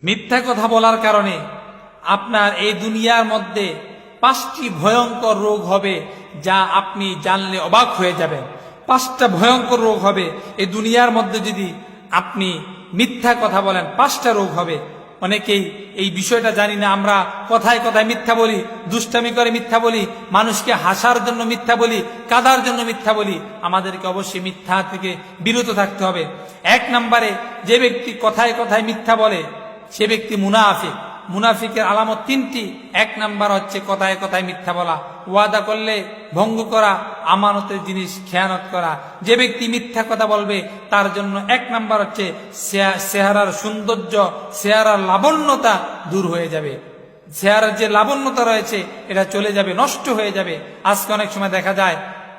মিথ্যা কথা বলার কারণে আপনার এই দুনিয়ার মধ্যে 5টি ভয়ঙ্কর রোগ হবে, যা আপনি জানলে অবাক হয়ে যাবেন। 5টা ভয়ঙ্কর রোগ হবে এই দুনিয়ার মধ্যে যদি আপনি মিথ্যা কথা বলেন। 5টা রোগ হবে। অনেকেই এই বিষয়টা জানি না। আমরা কথায় কথায় মিথ্যা বলি, দুষ্টামি করে মিথ্যা বলি, মানুষকে হাসার জন্য মিথ্যা বলি, কাদার জন্য মিথ্যা বলি। আমাদেরকে অবশ্যই মিথ্যা থেকে বিরত থাকতে হবে। 1 নম্বরে, যে ব্যক্তি কথায় কথায় মিথ্যা বলে সে ব্যক্তি মুনাফিক। মুনাফিকের আলামত 3টি। 1 নাম্বার হচ্ছে কথায় কথায় মিথ্যা বলা, ওয়াদা করলে ভঙ্গ করা, আমানতের জিনিস খেয়ানত করা। যে ব্যক্তি মিথ্যা কথা বলবে তার জন্য 1 নাম্বার হচ্ছে চেহারার সৌন্দর্য, চেহারার লাবণ্যতা দূর হয়ে যাবে। চেহারার যে লাবণ্যতা রয়েছে এটা চলে যাবে, নষ্ট হয়ে যাবে। আজকে অনেক সময় দেখা যায়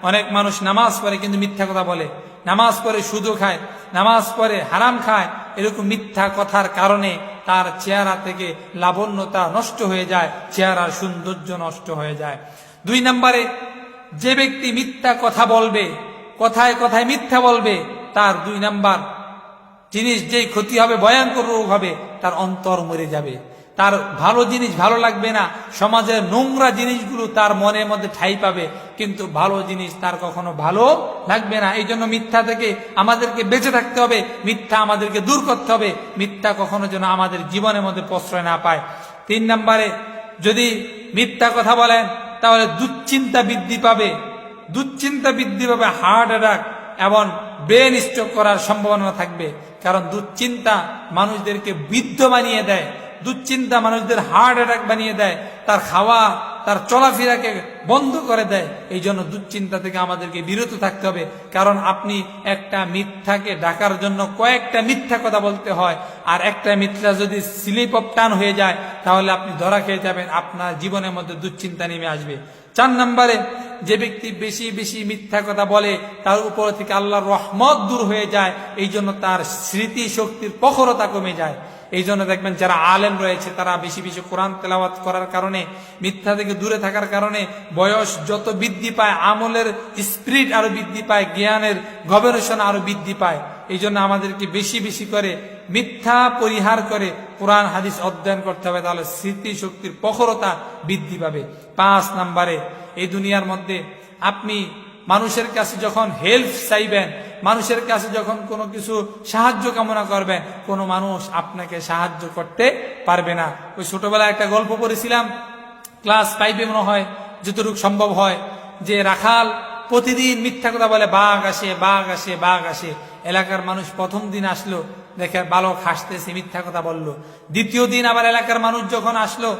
অনেক মানুষ নামাজ পড়ে কিন্তু মিথ্যা কথা বলে, নামাজ পড়ে সুদও খায়, নামাজ পড়ে হারাম খায়। এরকম মিথ্যা কথার কারণে তার চেহারা থেকে লাবণ্যতা নষ্ট হয়ে যায়, চেহারার সৌন্দর্য নষ্ট হয়ে যায়। 2 নম্বরে, যে ব্যক্তি মিথ্যা কথা বলবে, কথায় কথায় মিথ্যা বলবে, তার 2 নাম্বার জিনিস যেই ক্ষতি হবে, ভয়ঙ্কর রোগ হবে, তার অন্তর মরে যাবে। তার ভালো জিনিস ভালো লাগবে না, সমাজের নোংরা জিনিসগুলো তার মনের মধ্যে ঠাঁই পাবে, কিন্তু ভালো জিনিস তার কখনো ভালো লাগবে না। এই জন্য মিথ্যা থেকে আমাদেরকে বেঁচে থাকতে হবে, মিথ্যা আমাদেরকে দূর করতে হবে, মিথ্যা কখনো যেন আমাদের জীবনের মধ্যে প্রশ্রয় না পায়। 3 নম্বরে, যদি মিথ্যা কথা বলেন তাহলে দুশ্চিন্তা বৃদ্ধি পাবে, দুশ্চিন্তা বৃদ্ধি পাবে, হার্ট অ্যাটাক এবং ব্রেন স্ট্রোক করার সম্ভাবনা থাকবে। কারণ দুশ্চিন্তা মানুষদেরকে বৃদ্ধ বানিয়ে দেয়, দুশ্চিন্তা মানুষদের হার্ট অ্যাটাক বানিয়ে দেয়, তার খাওয়া তার চলাফেরাকে বন্ধ করে দেয়। এই জন্য দুশ্চিন্তা থেকে আমাদেরকে বিরত থাকতে হবে। কারণ আপনি একটা মিথ্যাকে ঢাকার জন্য কয়েকটা মিথ্যা কথা বলতে হয়, আর একটা মিথ্যা যদি স্লিপ অফ টান হয়ে যায় তাহলে আপনি ধরা খেয়ে যাবেন, আপনার জীবনের মধ্যে দুশ্চিন্তা নেমে আসবে। 4 নম্বরে, যে ব্যক্তি বেশি বেশি মিথ্যা কথা বলে তার উপর থেকে আল্লাহর রহমত দূর হয়ে যায়। এই জন্য তার স্মৃতি শক্তির প্রখরতা কমে যায়। এই জন্য দেখবেন যারা আলেম রয়েছে তারা বেশি বেশি কোরআন তেলাওয়াত করার কারণে, মিথ্যা থেকে দূরে থাকার কারণে বয়স যত বৃদ্ধি পায়, আমলের স্পিরিট আরো বৃদ্ধি পায়, জ্ঞানের গবেষণা আরো বৃদ্ধি পায়। এই জন্য আমাদেরকে বেশি বেশি করে মিথ্যা পরিহার করে কোরআন হাদিস অধ্যয়ন করতে হবে, তাহলে স্মৃতি শক্তির প্রখরতা বৃদ্ধি পাবে। 5 নম্বরে, এই দুনিয়ার মধ্যে আপনি মানুষের কাছে যখন হেল্প চাইবেন, মানুষের কাছে যখন কোনো কিছু সাহায্য কামনা করবেন, কোনো মানুষ আপনাকে সাহায্য করতে পারবে না। ওই ছোটবেলায় একটা গল্প পড়েছিলাম, ক্লাস 5-এ মনে হয়, যতটুকু সম্ভব হয়, যে রাখাল প্রতিদিন মিথ্যা কথা বলে, বাঘ আসে বাঘ আসে বাঘ আসে। এলাকার মানুষ প্রথম দিন আসলো, দেখে বালক হাসতেছে, মিথ্যা কথা বললো। দ্বিতীয় দিন আবার এলাকার মানুষ যখন আসলো,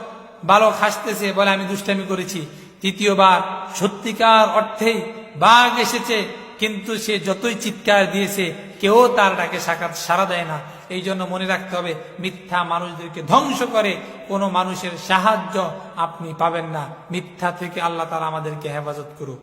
বালক হাসতেছে, বলে আমি দুষ্টামি করেছি। তৃতীয়বার সত্যিকার অর্থেই বাঘ এসেছে, কিন্তু সে যতই চিৎকার দিয়েছে কেউ তার ডাকে সাড়া দেয় না। এই জন্য মনে রাখতে হবে, মিথ্যা মানুষদেরকে ধ্বংস করে, কোনো মানুষের সাহায্য আপনি পাবেন না। মিথ্যা থেকে আল্লাহ তাআলা আমাদেরকে হেফাজত করুক।